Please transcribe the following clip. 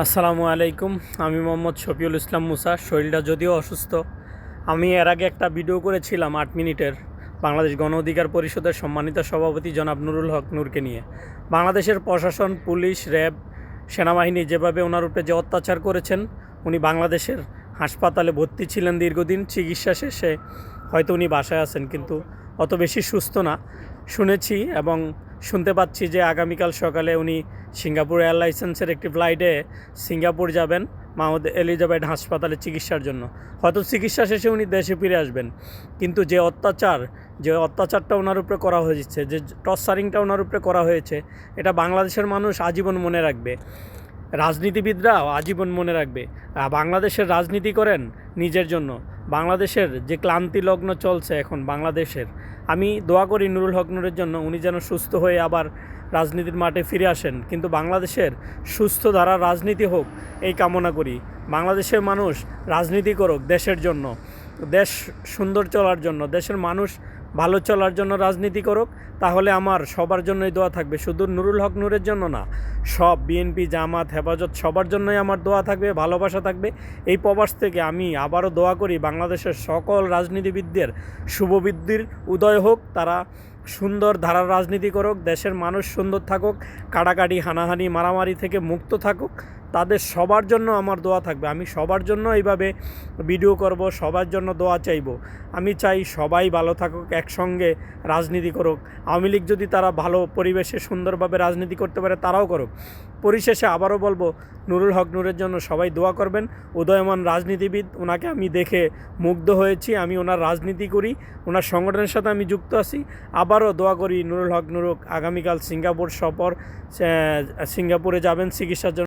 আসসালামু আলাইকুম। আমি মোহাম্মদ শফিউল ইসলাম মুসা। শরীরটা যদিও অসুস্থ, আমি এর আগে একটা ভিডিও করেছিলাম 8 মিনিটের, বাংলাদেশ গণ অধিকার পরিষদের সম্মানিত সভাপতি জনাব নুরুল হক নূরকে নিয়ে। বাংলাদেশের প্রশাসন, পুলিশ, র্যাব, সেনাবাহিনী যেভাবে ওনার উপরে যে অত্যাচার করেছেন, উনি বাংলাদেশের হাসপাতালে ভর্তি ছিলেন দীর্ঘদিন। চিকিৎসা শেষে হয়তো উনি বাসায় আছেন, কিন্তু অত বেশি সুস্থ না। শুনেছি এবং শুনতে পাচ্ছি যে আগামীকাল সকালে উনি সিঙ্গাপুর এয়ারলাইন্সের একটি ফ্লাইটে সিঙ্গাপুর যাবেন মাউথ এলিজাবেথ হাসপাতালে চিকিৎসার জন্য। হয়তো চিকিৎসা শেষে উনি দেশে ফিরে আসবেন, কিন্তু যে অত্যাচারটা ওনার উপরে করা হয়েছে, যে টর্চারিংটা ওনার উপরে করা হয়েছে, এটা বাংলাদেশের মানুষ আজীবন মনে রাখবে, রাজনীতিবিদরাও আজীবন মনে রাখবে। বাংলাদেশের রাজনীতি করেন নিজের জন্য। বাংলাদেশের যে ক্লান্তি লগ্ন চলছে এখন বাংলাদেশের, আমি দোয়া করি নুরুল হক নূরের জন্য, উনি যেন সুস্থ হয়ে আবার রাজনীতির মাঠে ফিরে আসেন। কিন্তু বাংলাদেশের সুস্থ ধারার রাজনীতি হোক, এই কামনা করি। বাংলাদেশের মানুষ রাজনীতি করুক দেশের জন্য, দেশ সুন্দর চলার জন্য, দেশের মানুষ ভালো চলার জন্য রাজনীতি করুক। তাহলে আমার সবার জন্যই দোয়া থাকবে, শুধু নুরুল হক নূরের জন্য না, সব বিএনপি, জামাত, হেফাজত সবার জন্যই আমার দোয়া থাকবে, ভালোবাসা থাকবে। এই প্রবাস থেকে আমি আবারও দোয়া করি বাংলাদেশের সকল রাজনীতিবিদদের শুভবৃদ্ধির উদয় হোক, তারা সুন্দর ধারার রাজনীতি করুক, দেশের মানুষ সুন্দর থাকুক, কাটাকাটি, হানাহানি, মারামারি থেকে মুক্ত থাকুক। তাদের সবার জন্য আমার দোয়া থাকবে। আমি সবার জন্য এইভাবে ভিডিও করব, সবার জন্য দোয়া চাইব। আমি চাই সবাই ভালো থাকুক, একসঙ্গে রাজনীতি করুক। আওয়ামী লীগ যদি তারা ভালো পরিবেশে সুন্দরভাবে রাজনীতি করতে পারে, তারাও করুক। পরিশেষে আবারও বলবো, নুরুল হক নূরের জন্য সবাই দোয়া করবেন। উদয়মান রাজনীতিবিদ, ওনাকে আমি দেখে মুগ্ধ হয়েছি। আমি ওনার রাজনীতি করি, ওনার সংগঠনের সাথে আমি যুক্ত আছি। আবারও দোয়া করি নুরুল হক নূর আগামীকাল সিঙ্গাপুর সফর, সিঙ্গাপুরে যাবেন চিকিৎসার জন্য।